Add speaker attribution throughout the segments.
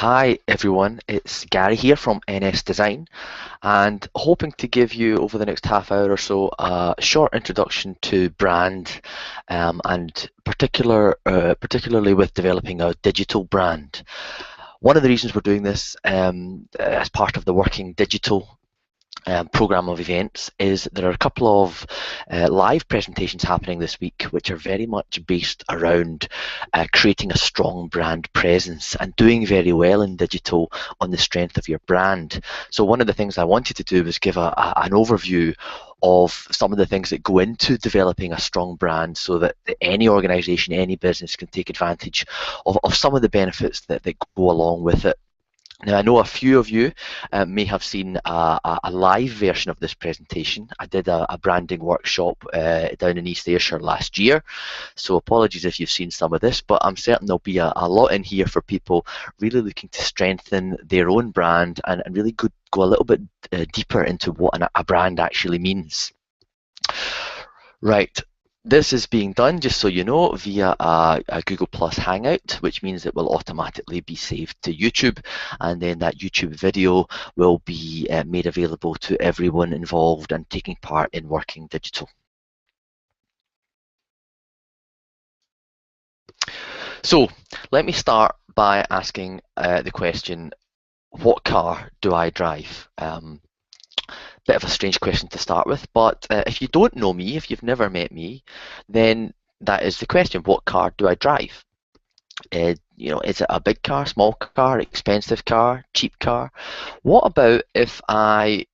Speaker 1: Hi everyone, it's Gary here from NS Design and hoping to give you over the next half hour or so a short introduction to brand and particularly with developing a digital brand. One of the reasons we're doing this as part of the Working Digital program of events is there are a couple of live presentations happening this week which are very much based around creating a strong brand presence and doing very well in digital on the strength of your brand. So one of the things I wanted to do was give an overview of some of the things that go into developing a strong brand so that any organization, any business can take advantage of some of the benefits that go along with it. Now, I know a few of you may have seen a live version of this presentation. I did a branding workshop down in East Ayrshire last year, so apologies if you've seen some of this, but I'm certain there'll be a lot in here for people really looking to strengthen their own brand and really go a little bit deeper into what a brand actually means. Right. This is being done, just so you know, via a Google Plus Hangout, which means it will automatically be saved to YouTube, and then that YouTube video will be made available to everyone involved and taking part in Working Digital. So let me start by asking the question, what car do I drive? Bit of a strange question to start with, but if you don't know me, if you've never met me, then that is the question: what car do I drive? Is it a big car, small car, expensive car, cheap car? What about if I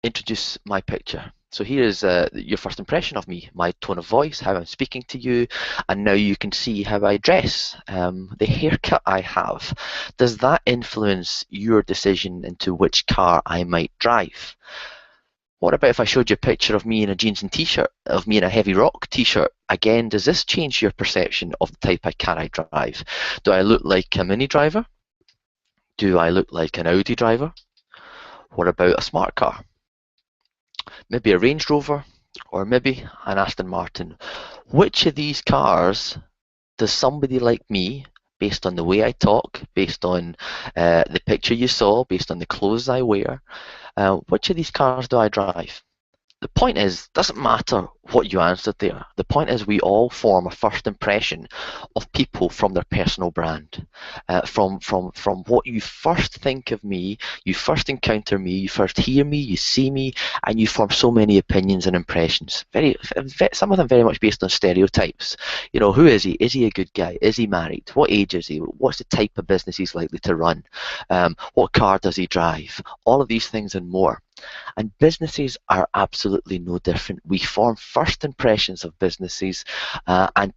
Speaker 1: introduce my picture? So here is your first impression of me, my tone of voice, how I'm speaking to you, and now you can see how I dress, the haircut I have. Does that influence your decision into which car I might drive? What about if I showed you a picture of me in a jeans and t-shirt, of me in a heavy rock t-shirt? Again, does this change your perception of the type of car I drive? Do I look like a Mini driver? Do I look like an Audi driver? What about a smart car? Maybe a Range Rover, or maybe an Aston Martin. Which of these cars does somebody like me, based on the way I talk, based on the picture you saw, based on the clothes I wear, which of these cars do I drive? The point is, doesn't matter what you answered there. The point is we all form a first impression of people from their personal brand. From what you first think of me, you first encounter me, you first hear me, you see me, and you form so many opinions and impressions. Some of them very much based on stereotypes. You know, who is he? Is he a good guy? Is he married? What age is he? What's the type of business he's likely to run? What car does he drive? All of these things and more. And businesses are absolutely no different. We form first impressions of businesses, and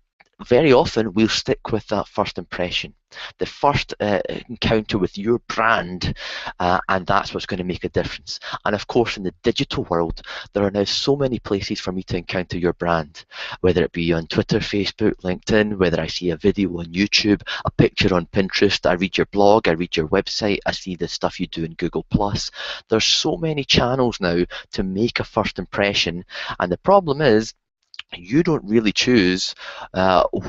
Speaker 1: very often we'll stick with that first impression, the first encounter with your brand, and that's what's going to make a difference. And of course, in the digital world, there are now so many places for me to encounter your brand, whether it be on Twitter, Facebook, LinkedIn, whether I see a video on YouTube, a picture on Pinterest, I read your blog, I read your website, I see the stuff you do in Google+. There's so many channels now to make a first impression, and the problem is, you don't really choose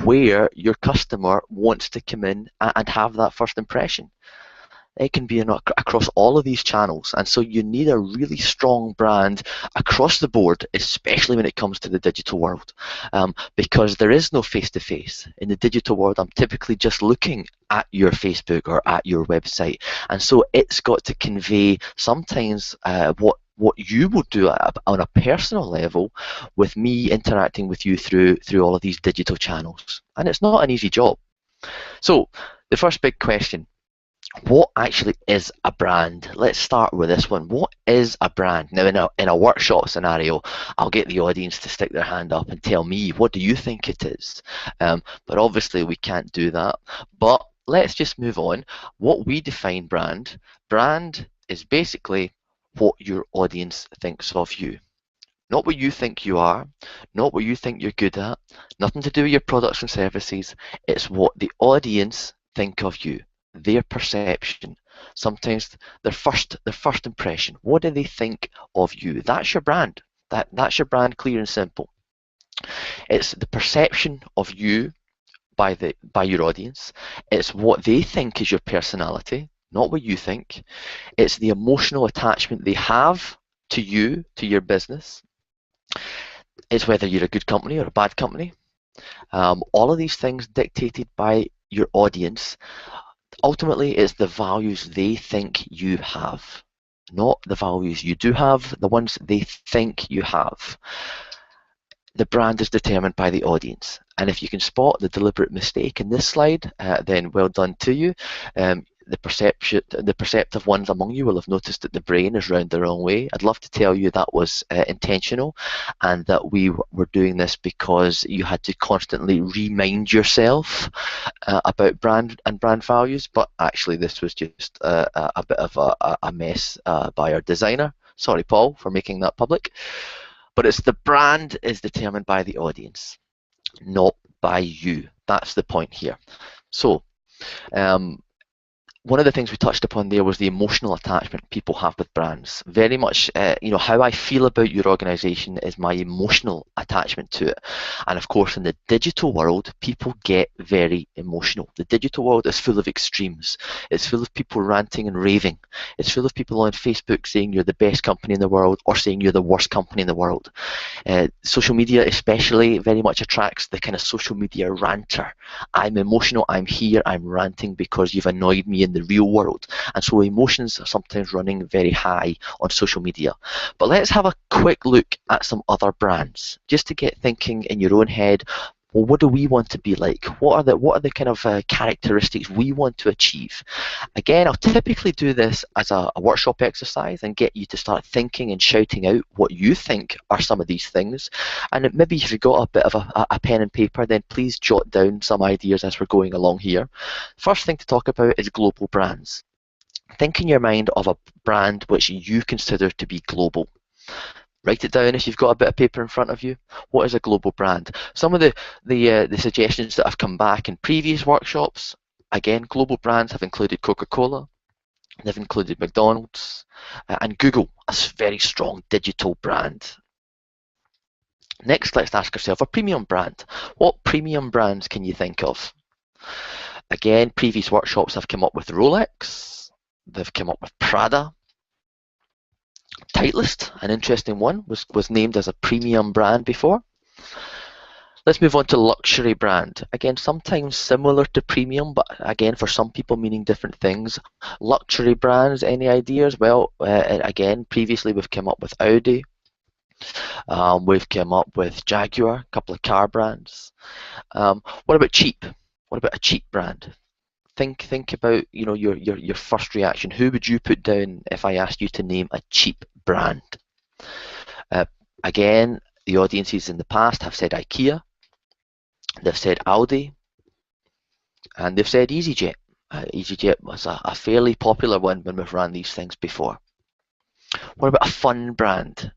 Speaker 1: where your customer wants to come in and have that first impression. It can be across all of these channels, and so you need a really strong brand across the board, especially when it comes to the digital world, because there is no face-to-face. In the digital world, I'm typically just looking at your Facebook or at your website, and so it's got to convey sometimes what you would do on a personal level with me interacting with you through all of these digital channels. And it's not an easy job. So the first big question, what actually is a brand? Let's start with this one. What is a brand? Now in a workshop scenario, I'll get the audience to stick their hand up and tell me, what do you think it is? But obviously we can't do that. But let's just move on. What we define brand is basically what your audience thinks of you. Not what you think you are, not what you think you're good at, nothing to do with your products and services. It's what the audience think of you, their perception, sometimes their first impression. What do they think of you? That's your brand. That's your brand, clear and simple. It's the perception of you by your audience. It's what they think is your personality, not what you think. It's the emotional attachment they have to you, to your business. It's whether you're a good company or a bad company. All of these things dictated by your audience. Ultimately, it's the values they think you have, not the values you do have, the ones they think you have. The brand is determined by the audience. And if you can spot the deliberate mistake in this slide, then well done to you. The perceptive ones among you will have noticed that the brain is round the wrong way. I'd love to tell you that was intentional, and that we were doing this because you had to constantly remind yourself about brand and brand values, but actually this was just a bit of a mess by our designer. Sorry, Paul, for making that public. But it's the brand is determined by the audience, not by you. That's the point here. So, one of the things we touched upon there was the emotional attachment people have with brands. Very much, how I feel about your organization is my emotional attachment to it. And of course, in the digital world, people get very emotional. The digital world is full of extremes. It's full of people ranting and raving. It's full of people on Facebook saying you're the best company in the world or saying you're the worst company in the world. Social media especially very much attracts the kind of social media ranter. I'm emotional, I'm here, I'm ranting because you've annoyed me in the real world. And so emotions are sometimes running very high on social media. But let's have a quick look at some other brands, just to get thinking in your own head. Well, what do we want to be like? What are the kind of characteristics we want to achieve? Again, I'll typically do this as a workshop exercise and get you to start thinking and shouting out what you think are some of these things. And maybe if you've got a bit of a pen and paper, then please jot down some ideas as we're going along here. First thing to talk about is global brands. Think in your mind of a brand which you consider to be global. Write it down if you've got a bit of paper in front of you. What is a global brand? Some of the suggestions that have come back in previous workshops, again, global brands have included Coca-Cola, they've included McDonald's, and Google, a very strong digital brand. Next, let's ask ourselves a premium brand. What premium brands can you think of? Again, previous workshops have come up with Rolex, they've come up with Prada. Titleist, an interesting one, was named as a premium brand before. Let's move on to luxury brand. Again, sometimes similar to premium, but again, for some people meaning different things. Luxury brands, any ideas? Well, again, previously we've come up with Audi. We've come up with Jaguar, a couple of car brands. What about cheap? What about a cheap brand? Think about your first reaction. Who would you put down if I asked you to name a cheap brand? Again, the audiences in the past have said IKEA, they've said Audi, and they've said EasyJet. EasyJet was a fairly popular one when we've ran these things before. What about a fun brand?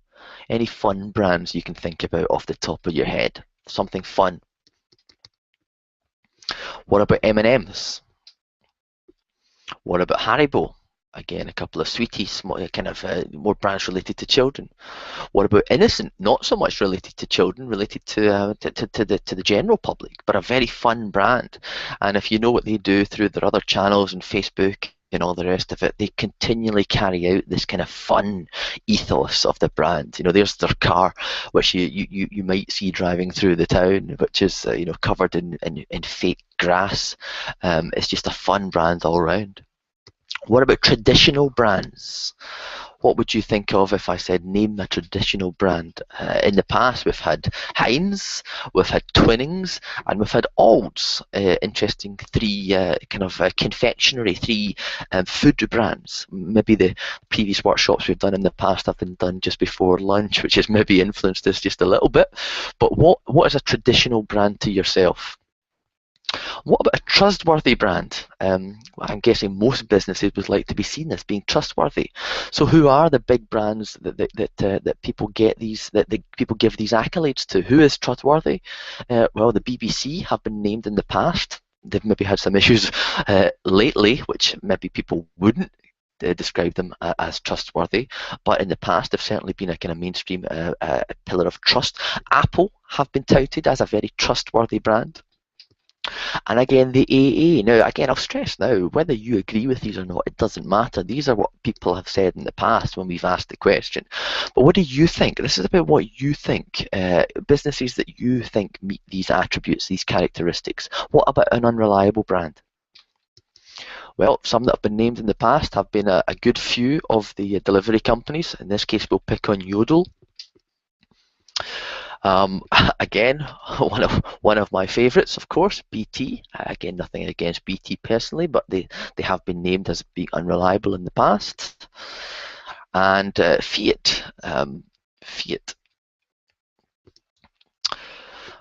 Speaker 1: Any fun brands you can think about off the top of your head? Something fun. What about M&M's? What about Haribo? Again, a couple of sweeties, kind of more brands related to children. What about Innocent? Not so much related to children, related to the general public, but a very fun brand. And if you know what they do through their other channels and Facebook and all the rest of it, they continually carry out this kind of fun ethos of the brand. There's their car, which you might see driving through the town, which is covered in fake grass. It's just a fun brand all around. What about traditional brands? What would you think of if I said name a traditional brand? In the past, we've had Heinz, we've had Twinings, and we've had Alds. Interesting three confectionery, three food brands. Maybe the previous workshops we've done in the past have been done just before lunch, which has maybe influenced this just a little bit. But what is a traditional brand to yourself? What about a trustworthy brand? I'm guessing most businesses would like to be seen as being trustworthy. So who are the big brands that people get that people give these accolades to? Who is trustworthy? Well, the BBC have been named in the past. They've maybe had some issues lately, which maybe people wouldn't describe them as trustworthy, but in the past they've certainly been a kind of mainstream pillar of trust. Apple have been touted as a very trustworthy brand. And again, the AA. Now, again, I'll stress now, whether you agree with these or not, it doesn't matter. These are what people have said in the past when we've asked the question. But what do you think? This is about what you think. Businesses that you think meet these attributes, these characteristics. What about an unreliable brand? Well, some that have been named in the past have been a good few of the delivery companies. In this case, we'll pick on Yodel. Again, one of my favourites, of course, BT. Again, nothing against BT personally, but they have been named as being unreliable in the past. And Fiat. Fiat.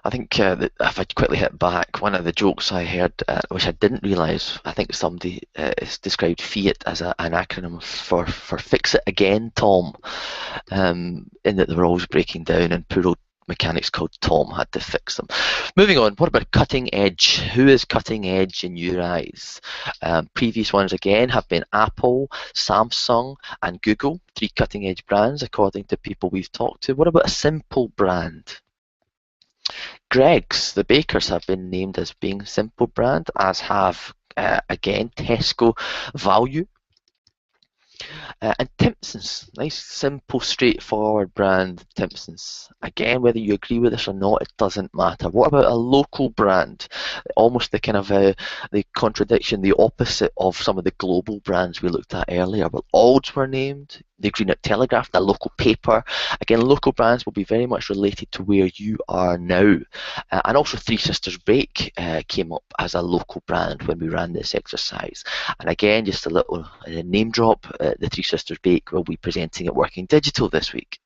Speaker 1: I think that if I quickly hit back, one of the jokes I heard, which I didn't realise, I think somebody has described Fiat as an acronym for Fix It Again, Tom, in that they were always breaking down and poor old mechanics called Tom had to fix them. Moving on, what about cutting edge? Who is cutting edge in your eyes? Previous ones again have been Apple, Samsung and Google, 3 cutting edge brands according to people we've talked to. What about a simple brand? Greggs, the bakers, have been named as being simple brand, as have again Tesco Value. And Timpson's, nice, simple, straightforward brand, Timpson's. Again, whether you agree with this or not, it doesn't matter. What about a local brand? Almost the kind of the contradiction, the opposite of some of the global brands we looked at earlier. Well, Alds were named, the Greenock Telegraph, the local paper. Again, local brands will be very much related to where you are now. And also Three Sisters Bake came up as a local brand when we ran this exercise. And again, just a little name drop, the Three Sisters Bake will be presenting at Working Digital this week.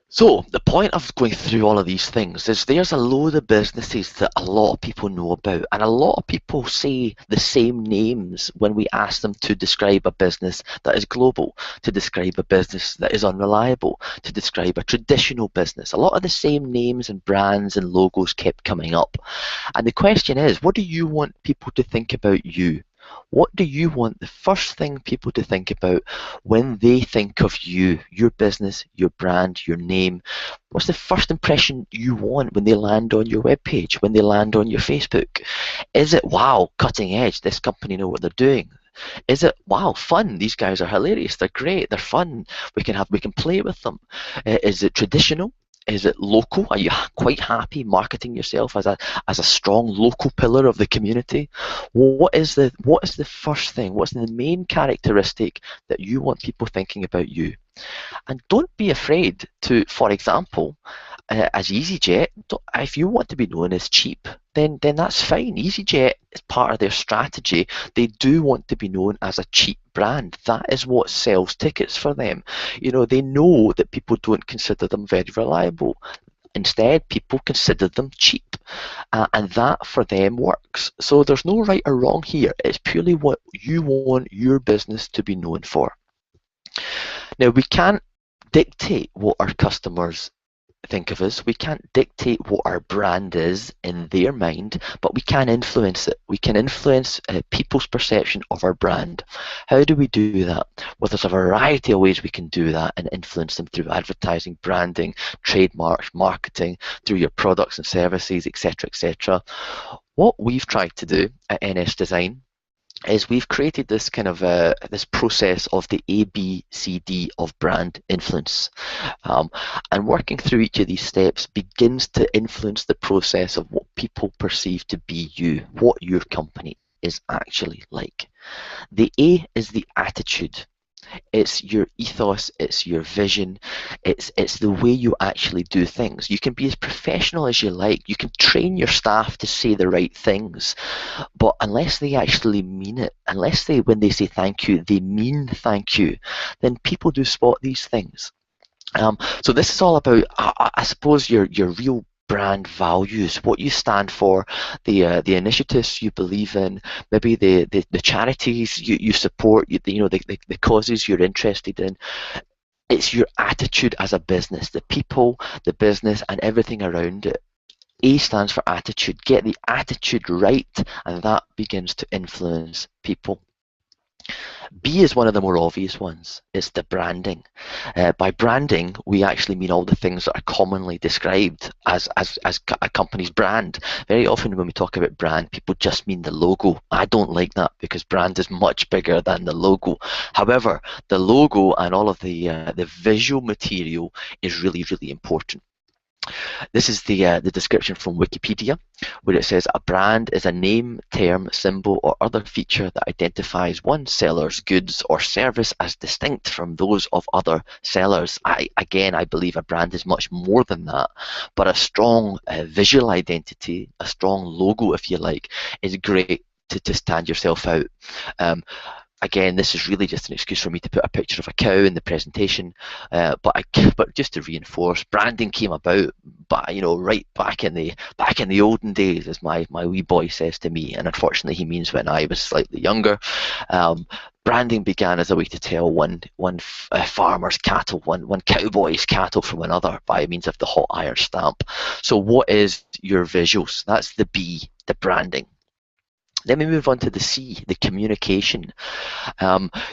Speaker 1: So the point of going through all of these things is there's a load of businesses that a lot of people know about, and a lot of people say the same names when we ask them to describe a business that is global, to describe a business that is unreliable, to describe a traditional business. A lot of the same names and brands and logos kept coming up. And the question is, what do you want people to think about you? What do you want the first thing people to think about when they think of you, your business, your brand, your name? What's the first impression you want when they land on your webpage, when they land on your Facebook? Is it, wow, cutting edge, this company know what they're doing? Is it, wow, fun, these guys are hilarious, they're great, they're fun, we can play with them? Is it traditional? Is it local? Are you quite happy marketing yourself as a strong local pillar of the community? What is the first thing? What's the main characteristic that you want people thinking about you? And don't be afraid to, for example, as EasyJet, if you want to be known as cheap, then that's fine. EasyJet is part of their strategy. They do want to be known as a cheap brand. That is what sells tickets for them. You know, they know that people don't consider them very reliable. Instead, people consider them cheap, and that for them works. So there's no right or wrong here. It's purely what you want your business to be known for. Now, we can't dictate what our customers think of us. We can't dictate what our brand is in their mind, but we can influence it. We can influence people's perception of our brand. How do we do that? Well, there's a variety of ways we can do that and influence them through advertising, branding, trademarks, marketing, through your products and services, etc., etc. What we've tried to do at NS Design is we've created this kind of this process of the ABCD of brand influence, and working through each of these steps begins to influence the process of what people perceive to be you, what your company is actually like. The A is the attitude. It's your ethos, it's your vision, it's the way you actually do things. You can be as professional as you like, you can train your staff to say the right things, but unless they actually mean it, unless they, when they say thank you, they mean thank you, then people do spot these things. So this is all about, I suppose, your real brand values, what you stand for, the initiatives you believe in, maybe the charities you support, the causes you're interested in. It's your attitude as a business, the people, the business, and everything around it. A stands for attitude. Get the attitude right, and that begins to influence people. B is one of the more obvious ones. It's the branding. By branding, we actually mean all the things that are commonly described as a company's brand. Very often when we talk about brand, people just mean the logo. I don't like that because brand is much bigger than the logo. However, the logo and all of the visual material is really, really important. This is the description from Wikipedia, where it says a brand is a name, term, symbol, or other feature that identifies one seller's goods or service as distinct from those of other sellers. I believe a brand is much more than that, but a strong visual identity, a strong logo, if you like, is great to stand yourself out. Again, this is really just an excuse for me to put a picture of a cow in the presentation, but just to reinforce, branding came about, right back in the olden days, as my wee boy says to me, and unfortunately he means when I was slightly younger. Branding began as a way to tell one farmer's cattle, one cowboy's cattle from another by means of the hot iron stamp. So, what is your visuals? That's the B, the branding. Then we move on to the C, the communication.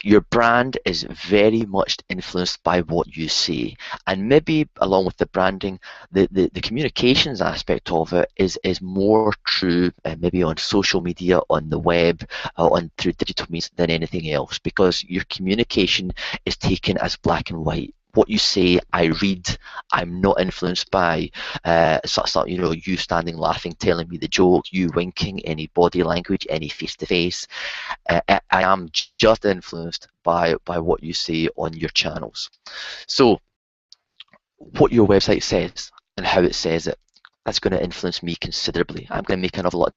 Speaker 1: Your brand is very much influenced by what you say, and maybe along with the branding, the communications aspect of it is more true, maybe on social media, on the web, on through digital means than anything else, because your communication is taken as black and white. What you say, I read. I'm not influenced by you standing laughing, telling me the joke, you winking, any body language, any face-to-face. I am just influenced by what you say on your channels. So what your website says and how it says it, that's going to influence me considerably. I'm going to make an awful lot of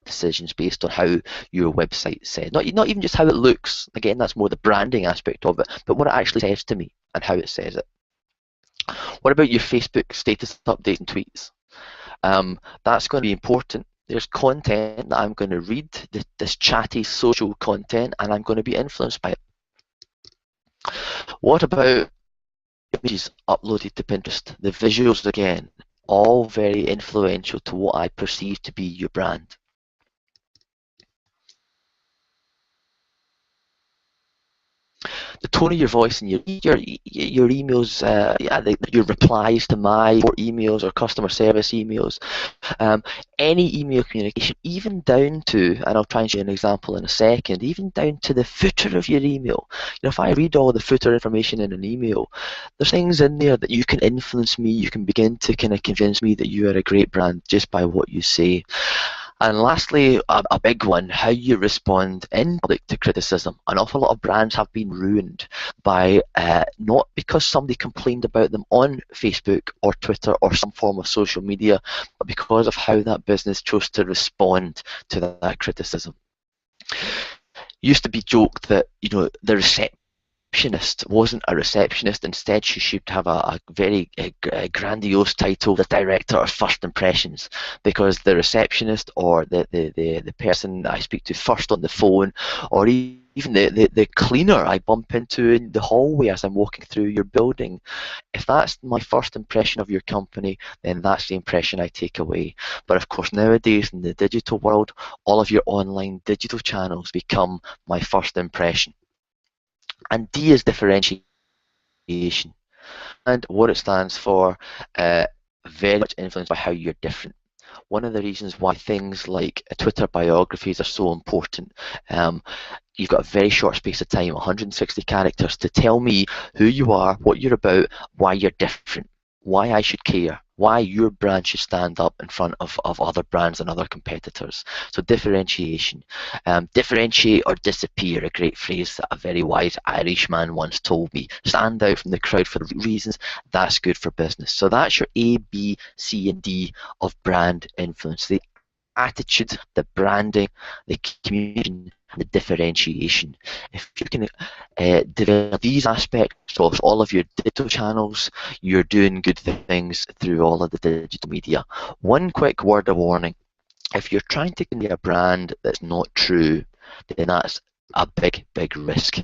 Speaker 1: decisions based on how your website says. Not even just how it looks. Again, that's more the branding aspect of it, but what it actually says to me and how it says it. What about your Facebook status updates and tweets? That's going to be important. There's content that I'm going to read, this chatty social content, and I'm going to be influenced by it. What about images uploaded to Pinterest? The visuals, again, all very influential to what I perceive to be your brand. The tone of your voice and your emails, your replies to my emails or customer service emails, any email communication, even down to, and I'll try and show you an example in a second, even down to the footer of your email. If I read all the footer information in an email, there's things in there that you can influence me, you can begin to kind of convince me that you are a great brand just by what you say. And lastly, a big one, how you respond in public to criticism. An awful lot of brands have been ruined by, not because somebody complained about them on Facebook or Twitter or some form of social media, but because of how that business chose to respond to that criticism. Used to be joked that, the receptionist wasn't a receptionist. Instead, she should have a very grandiose title, the director of first impressions, because the receptionist or the person I speak to first on the phone, or even the cleaner I bump into in the hallway as I'm walking through your building, if that's my first impression of your company, then that's the impression I take away. But of course, nowadays in the digital world, all of your online digital channels become my first impression. And D is differentiation. And what it stands for, very much influenced by how you're different. One of the reasons why things like Twitter biographies are so important, you've got a very short space of time, 160 characters, to tell me who you are, what you're about, why you're different, why I should care, why your brand should stand up in front of other brands and other competitors. So differentiation. Differentiate or disappear, a great phrase that a very wise Irish man once told me. Stand out from the crowd for the reasons that's good for business. So that's your A, B, C, and D of brand influence. The attitude, the branding, the communication, the differentiation. If you can develop these aspects of all of your digital channels, you're doing good things through all of the digital media. One quick word of warning: if you're trying to convey a brand that's not true, then that's a big risk.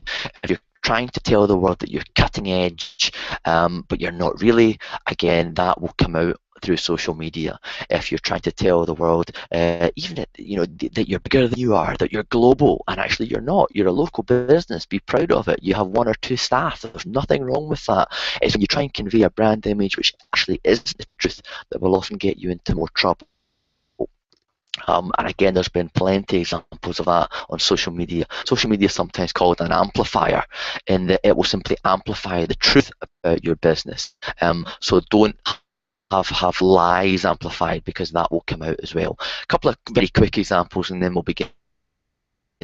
Speaker 1: If you're trying to tell the world that you're cutting edge, but you're not really, again, that will come out through social media. If you're trying to tell the world, even that, that you're bigger than you are, that you're global, and actually you're not. You're a local business. Be proud of it. You have 1 or 2 staff. There's nothing wrong with that. It's when you try and convey a brand image which actually isn't the truth that will often get you into more trouble. And again, there's been plenty of examples of that on social media. Social media is sometimes called an amplifier, in that it will simply amplify the truth about your business. So don't have lies amplified, because that will come out as well. A couple of very quick examples, and then we'll begin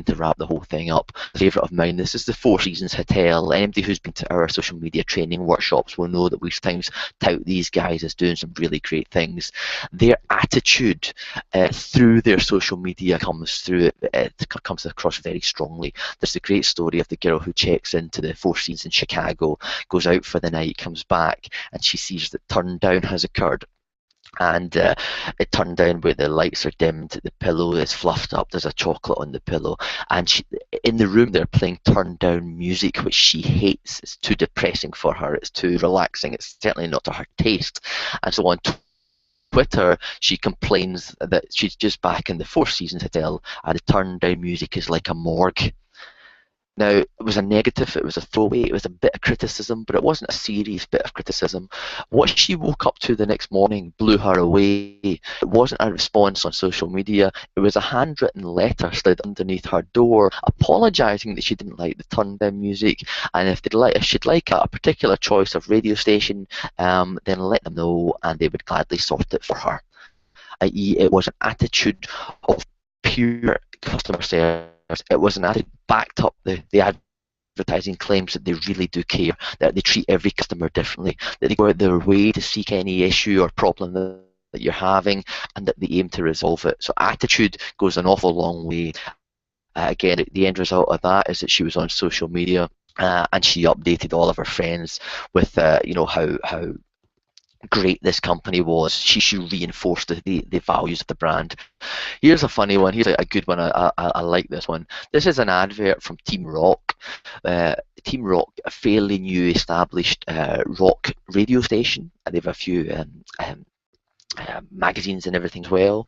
Speaker 1: to wrap the whole thing up. A favourite of mine, this is the Four Seasons Hotel. Anybody who's been to our social media training workshops will know that we sometimes tout these guys as doing some really great things. Their attitude through their social media comes across very strongly. There's a great story of the girl who checks into the Four Seasons in Chicago, goes out for the night, comes back, and she sees that turn down has occurred. And it turned down where the lights are dimmed, the pillow is fluffed up, there's a chocolate on the pillow, and in the room they're playing turned down music, which she hates. It's too depressing for her, it's too relaxing, it's certainly not to her taste. And so on Twitter, she complains that she's just back in the Four Seasons Hotel and the turned down music is like a morgue. Now, it was a negative, it was a throwaway, it was a bit of criticism, but it wasn't a serious bit of criticism. What she woke up to the next morning blew her away. It wasn't a response on social media, it was a handwritten letter slid underneath her door, apologising that she didn't like the turned down music, and if she'd like a particular choice of radio station, then let them know and they would gladly sort it for her. I.e., it was an attitude of pure customer service. It was an attitude backed up the advertising claims that they really do care, that they treat every customer differently, that they go out their way to seek any issue or problem that you're having, and that they aim to resolve it. So attitude goes an awful long way. Again, the end result of that is that she was on social media and she updated all of her friends with how great this company was. She reinforced the values of the brand. Here's a funny one. Here's a good one. I like this one. This is an advert from Team Rock. Team Rock, a fairly new established rock radio station. They have a few magazines and everything as well.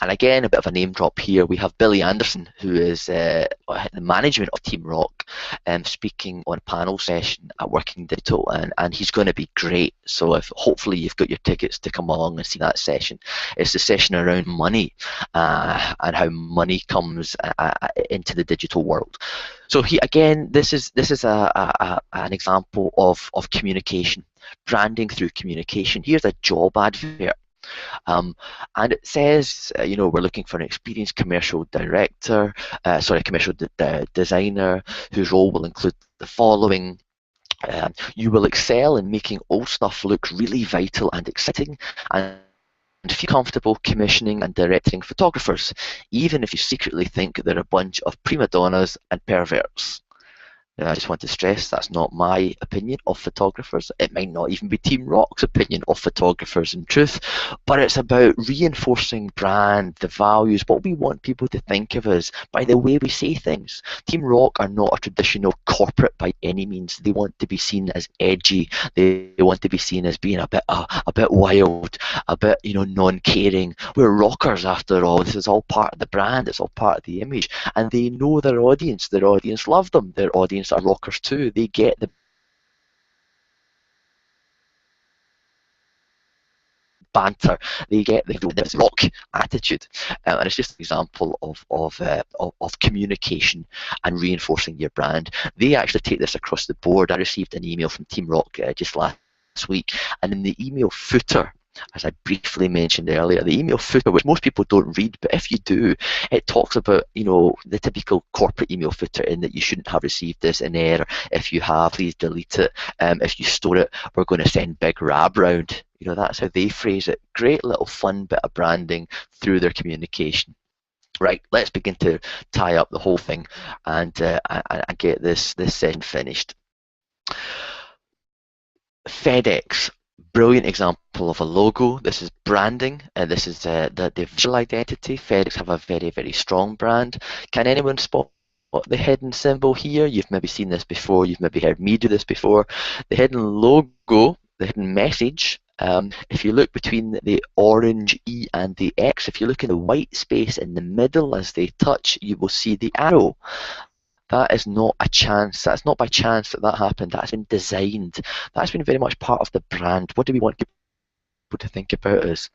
Speaker 1: And again, a bit of a name drop here. We have Billy Anderson, who is the management of Team Rock, speaking on a panel session at Working Digital, and he's going to be great. So hopefully you've got your tickets to come along and see that session. It's a session around money and how money comes into the digital world. So again, this is an example of communication, branding through communication. Here's a job advert. And it says, we're looking for an experienced commercial designer whose role will include the following. You will excel in making old stuff look really vital and exciting, and feel comfortable commissioning and directing photographers, even if you secretly think they're a bunch of prima donnas and perverts. I just want to stress that's not my opinion of photographers. It might not even be Team Rock's opinion of photographers in truth, but it's about reinforcing brand, the values, what we want people to think of us by the way we say things. Team Rock are not a traditional corporate by any means. They want to be seen as edgy. They want to be seen as being a bit wild, a bit non-caring. We're rockers after all. This is all part of the brand. It's all part of the image, and they know their audience. Their audience love them. Their audience are rockers too. They get the banter, they get this rock attitude, and it's just an example of communication and reinforcing your brand. They actually take this across the board. I received an email from Team Rock just last week, and in the email footer, as I briefly mentioned earlier, the email footer, which most people don't read, but if you do, it talks about the typical corporate email footer, in that you shouldn't have received this in error. If you have, please delete it. If you store it, we're going to send big rab round. That's how they phrase it. Great little fun bit of branding through their communication. Right, let's begin to tie up the whole thing and get this session finished. FedEx. Brilliant example of a logo. This is branding, and this is the visual identity. FedEx have a very, very strong brand. Can anyone spot the hidden symbol here? You've maybe seen this before. You've maybe heard me do this before. The hidden logo, the hidden message If you look between the orange E and the X, if you look in the white space in the middle as they touch, you will see the arrow. That is not a chance. That's not by chance that that happened. That's been designed. That's been very much part of the brand. What do we want people to think about us?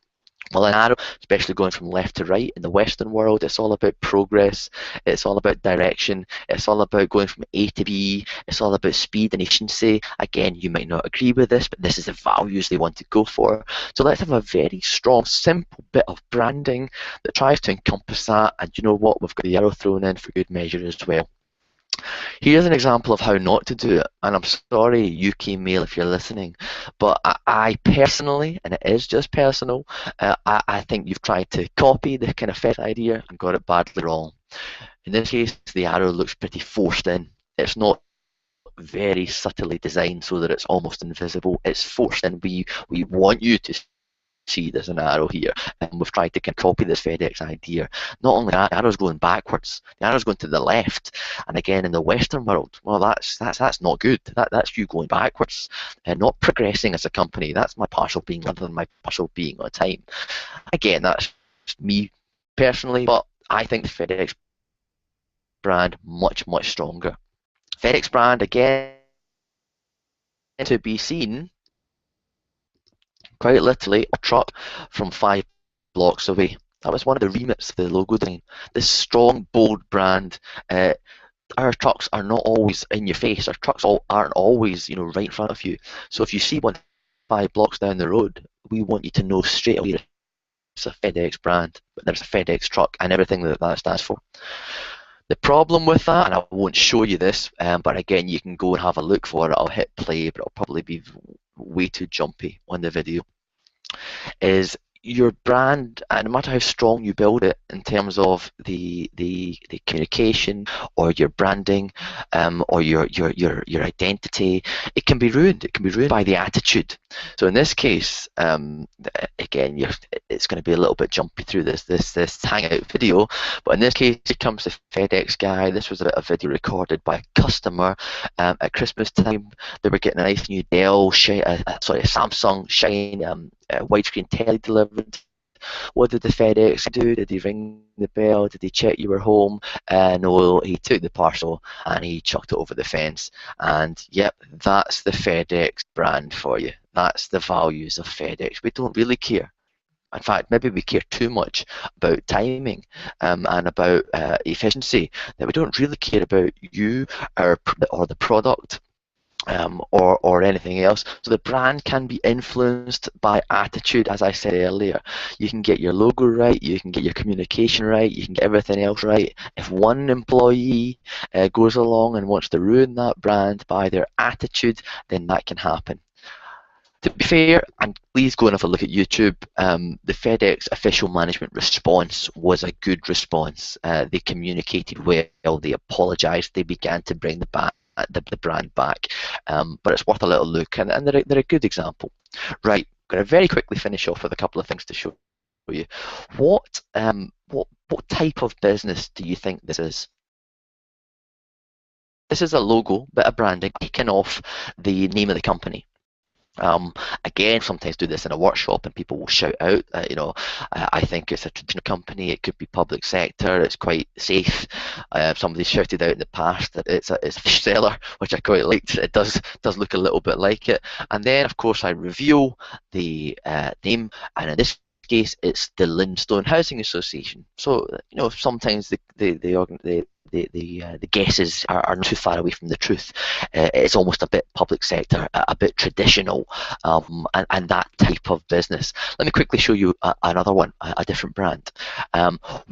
Speaker 1: Well, an arrow, especially going from left to right in the Western world, it's all about progress. It's all about direction. It's all about going from A to B. It's all about speed and efficiency. Again, you might not agree with this, but this is the values they want to go for. So let's have a very strong, simple bit of branding that tries to encompass that. And you know what? We've got the arrow thrown in for good measure as well. Here's an example of how not to do it, and I'm sorry, UKMail, if you're listening, but I personally, and it is just personal, I think you've tried to copy the kind of FedEx idea and got it badly wrong. In this case, the arrow looks pretty forced in. It's not very subtly designed so that it's almost invisible. It's forced in. We want you to see there's an arrow here, and we've tried to kind of copy this FedEx idea. Not only that, the arrow's going backwards, the arrow's going to the left, and again in the Western world, well, that's not good. That's you going backwards and not progressing as a company. That's my parcel being rather than my parcel being on time. Again, that's me personally, but I think the FedEx brand much stronger. FedEx brand again to be seen quite literally a truck from 5 blocks away. That was one of the remits of the logo design. This strong, bold brand. Our trucks are not always in your face. Our trucks aren't always, right in front of you. So if you see one 5 blocks down the road, we want you to know straight away it's a FedEx brand, but there's a FedEx truck and everything that stands for. The problem with that, and I won't show you this, but again, you can go and have a look for it. I'll hit play, but it'll probably be way too jumpy on the video, is your brand, and no matter how strong you build it in terms of the communication or your branding or your identity, it can be ruined. It can be ruined by the attitude. So in this case, again, it's going to be a little bit jumpy through this hangout video, but in this case, here comes the FedEx guy. This was a video recorded by a customer at Christmas time. They were getting a nice new Dell, a Samsung Shine widescreen telly delivered. What did the FedEx do? Did he ring the bell? Did he check you were home? No, he took the parcel and he chucked it over the fence. And yep, that's the FedEx brand for you. That's the values of FedEx. We don't really care. In fact, maybe we care too much about timing and about efficiency that we don't really care about you or the product. Or anything else. So the brand can be influenced by attitude, as I said earlier. You can get your logo right, you can get your communication right, you can get everything else right. If one employee goes along and wants to ruin that brand by their attitude, then that can happen. To be fair, and please go and have a look at YouTube, the FedEx official management response was a good response. They communicated well, they apologised, they began to bring the brand back, but it's worth a little look, and they're a good example. Right, I'm going to very quickly finish off with a couple of things to show you. What type of business do you think this is? This is a logo, bit of branding, taking off the name of the company. Again, sometimes do this in a workshop and people will shout out, I think it's a traditional company, it could be public sector, it's quite safe. Somebody shouted out in the past that it's a fish seller, which I quite liked. It does look a little bit like it. And then, of course, I reveal the name, and in this case, it's the Lindstone Housing Association. So, sometimes the guesses are not too far away from the truth. It's almost a bit public sector, a bit traditional, and that type of business. Let me quickly show you another one, a different brand.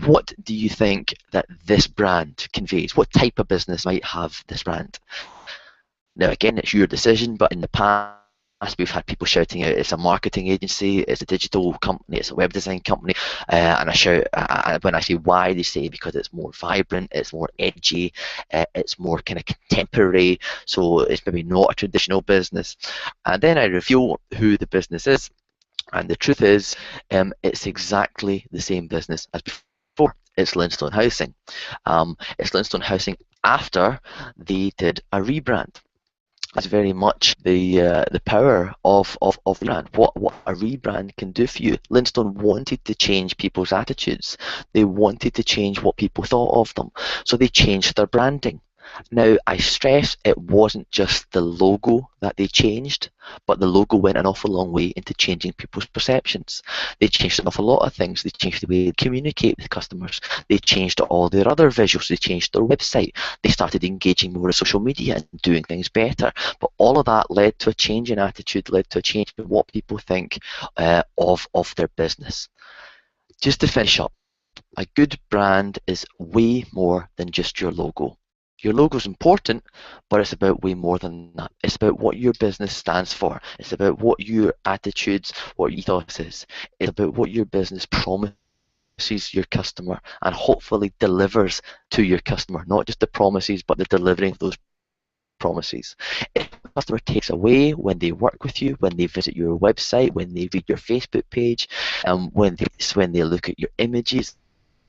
Speaker 1: What do you think that this brand conveys? What type of business might have this brand? Now, again, it's your decision, but in the past, we've had people shouting out it's a marketing agency, it's a digital company, it's a web design company, and I shout, when I say why, they say because it's more vibrant, it's more edgy, it's more kind of contemporary, so it's maybe not a traditional business. And then I reveal who the business is, and the truth is, it's exactly the same business as before. It's Lindstone Housing. It's Lindstone Housing after they did a rebrand. That's very much the power of rebrand. What a rebrand can do for you. Linstone wanted to change people's attitudes. They wanted to change what people thought of them. So they changed their branding. Now, I stress it wasn't just the logo that they changed, but the logo went an awful long way into changing people's perceptions. They changed an awful lot of things. They changed the way they communicate with customers. They changed all their other visuals. They changed their website. They started engaging more with social media and doing things better. But all of that led to a change in attitude, led to a change in what people think of their business. Just to finish up, a good brand is way more than just your logo. Your logo is important, but it's about way more than that. It's about what your business stands for. It's about what your attitudes, what your ethos is. It's about what your business promises your customer and hopefully delivers to your customer. Not just the promises, but the delivering of those promises. If the customer takes away when they work with you, when they visit your website, when they read your Facebook page, when they look at your images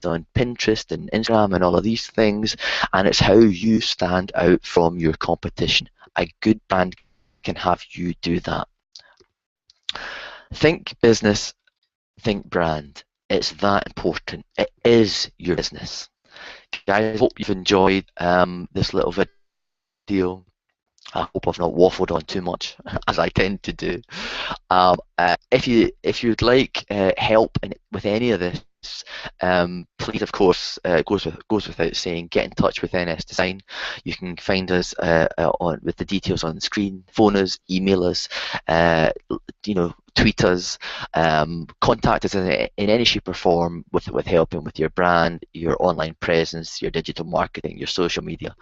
Speaker 1: on Pinterest and Instagram and all of these things, and it's how you stand out from your competition. A good brand can have you do that. Think business, think brand. It's that important. It is your business. Guys, I hope you've enjoyed this little video. I hope I've not waffled on too much, as I tend to do. If you'd like help with any of this, please, of course, goes without saying, get in touch with NS Design. You can find us with the details on the screen. Phone us, email us, tweet us, contact us in any shape or form with helping with your brand, your online presence, your digital marketing, your social media.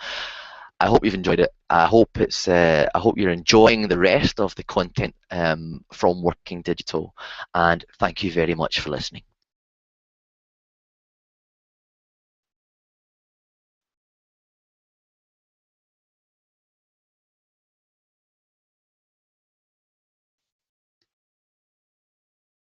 Speaker 1: I hope you've enjoyed it. I hope you're enjoying the rest of the content from Working Digital, and thank you very much for listening.